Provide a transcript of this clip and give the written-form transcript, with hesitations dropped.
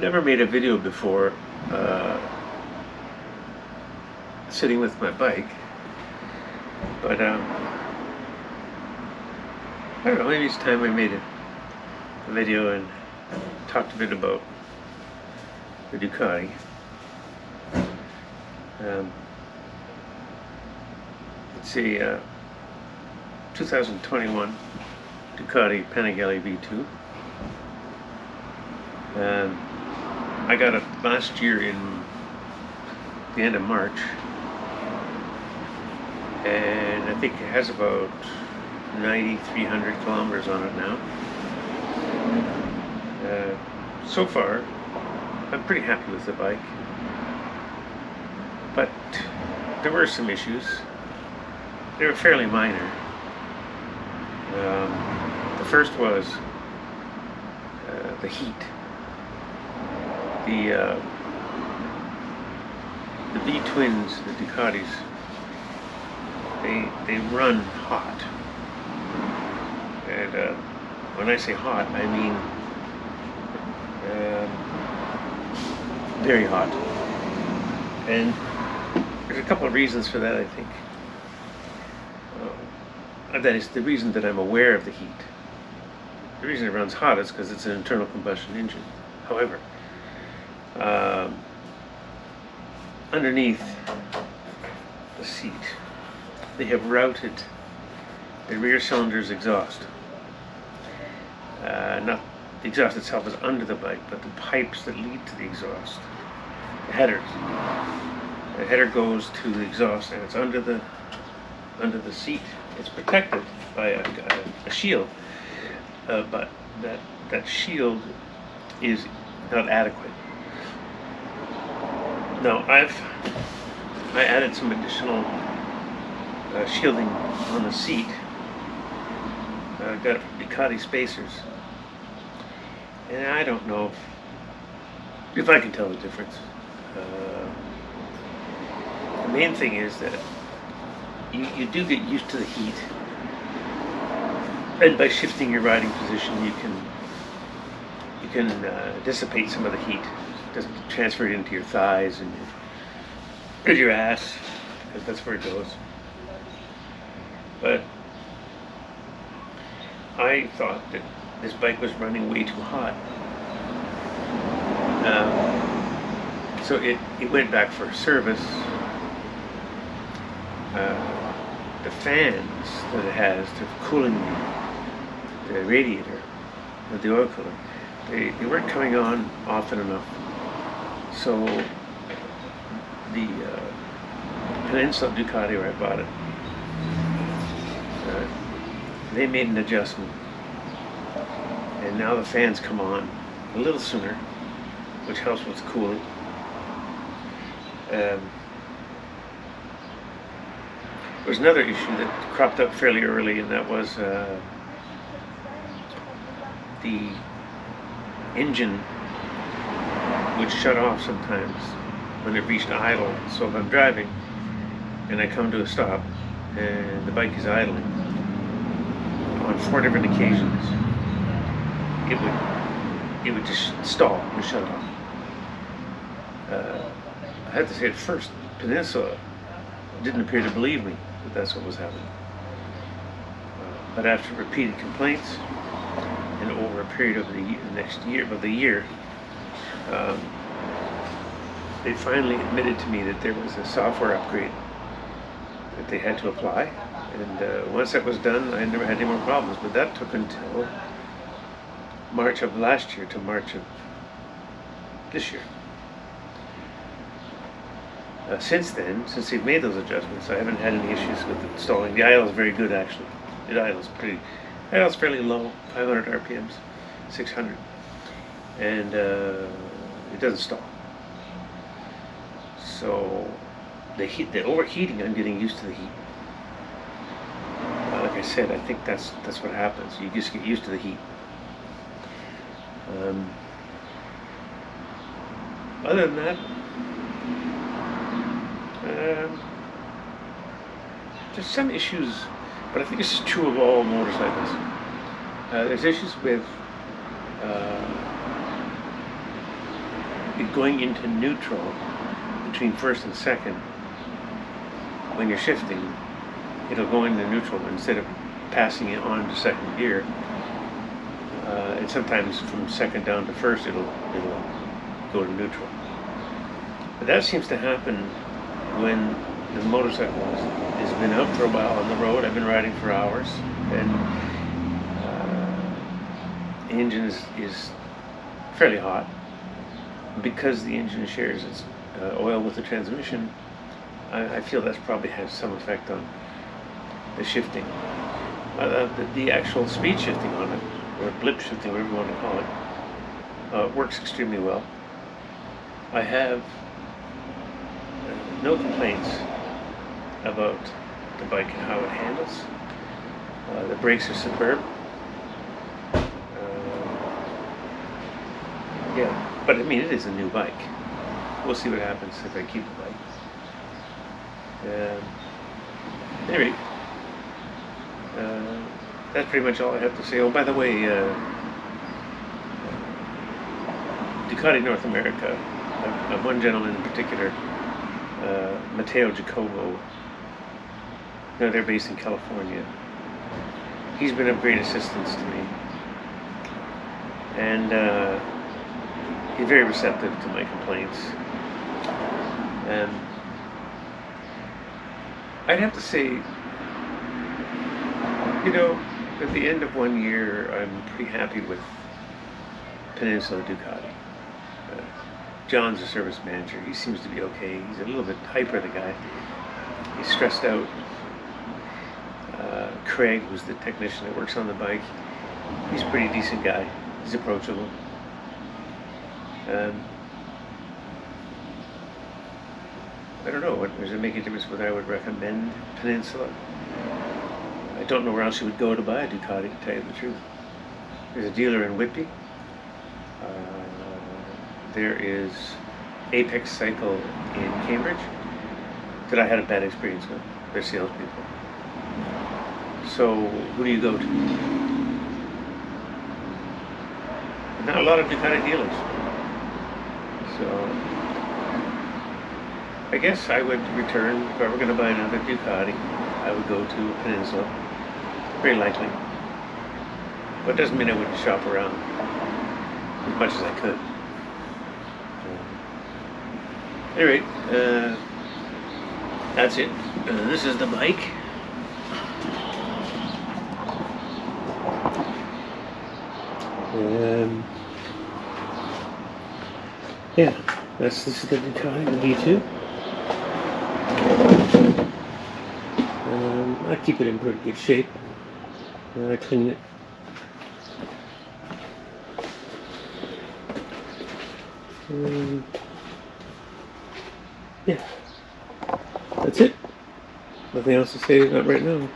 never made a video before sitting with my bike, but I don't know, maybe it's time I made a video and talked a bit about the Ducati. It's a 2021 Ducati Panigale V2. I got it last year in the end of March, and I think it has about 9,300 kilometers on it now. So far, I'm pretty happy with the bike, but there were some issues. They were fairly minor. The first was the heat. The V-twins, the Ducatis, they run hot. And when I say hot, I mean very hot. And there's a couple of reasons for that, I think. That is the reason that I'm aware of the heat. The reason it runs hot is because it's an internal combustion engine. However, underneath the seat, they have routed the rear cylinder's exhaust. Not the exhaust itself is under the bike, but the pipes that lead to the exhaust, the headers. The header goes to the exhaust, and it's under the seat. It's protected by a shield, but that shield is not adequate. Now I added some additional shielding on the seat. I got it from Ducati spacers, and I don't know if I can tell the difference. The main thing is that you do get used to the heat, and by shifting your riding position, you can dissipate some of the heat. It doesn't transfer it into your thighs and your ass, because that's where it goes. But I thought that this bike was running way too hot, so it went back for service. The fans that it has to cooling the radiator, the oil cooler, they weren't coming on often enough. So the Peninsula Ducati, where I bought it, they made an adjustment, and now the fans come on a little sooner, which helps with cooling. There was another issue that cropped up fairly early, and that was the engine would shut off sometimes when it reached idle. So if I'm driving and I come to a stop and the bike is idling, on 4 different occasions it would just stall and shut off. I had to say at first, Peninsula didn't appear to believe me that that's what was happening. But after repeated complaints, and over a period of the year, they finally admitted to me that there was a software upgrade that they had to apply. And once that was done, I never had any more problems. But that took until March of last year to March of this year. Since then, since they've made those adjustments, I haven't had any issues with installing. The idle is very good, actually. It idles fairly low, 500 RPMs, 600, and it doesn't stall. So the overheating, I'm getting used to the heat. Like I said, I think that's what happens. You just get used to the heat. Other than that, there's some issues, but I think this is true of all motorcycles. There's issues with going into neutral between first and second, when you're shifting, it'll go into neutral instead of passing it on to second gear. And sometimes from second down to first, it'll go to neutral. But that seems to happen when the motorcycle has been out for a while on the road. I've been riding for hours, and the engine is fairly hot. Because the engine shares its oil with the transmission, I feel that's probably has some effect on the shifting. The actual speed shifting on it, or blip shifting, whatever you want to call it, works extremely well. I have no complaints about the bike and how it handles. The brakes are superb. Yeah, but I mean, it is a new bike. We'll see what happens if I keep the bike. Anyway, that's pretty much all I have to say. Oh, by the way, Ducati North America, one gentleman in particular, Matteo Jacobo, they're based in California. He's been of great assistance to me, and he's very receptive to my complaints. I'd have to say, at the end of 1 year, I'm pretty happy with Peninsula Ducati. John's the service manager. He seems to be okay. He's a little bit hyper, the guy. He's stressed out. Craig, who's the technician that works on the bike, he's a pretty decent guy. He's approachable. I don't know, does it make a difference whether I would recommend Peninsula? I don't know where else you would go to buy a Ducati, to tell you the truth. There's a dealer in Whitby. There is Apex Cycle in Cambridge that I had a bad experience with. They're salespeople. So, who do you go to? Not a lot of Ducati dealers. So, I guess I would return, if I were going to buy another Ducati, I would go to Peninsula. Very likely. But it doesn't mean I wouldn't shop around as much as I could. Anyway, that's it. This is the bike. Yeah, this is the Panigale V2. I keep it in pretty good shape. I clean it. Yeah, that's it. Nothing else to say, not right now.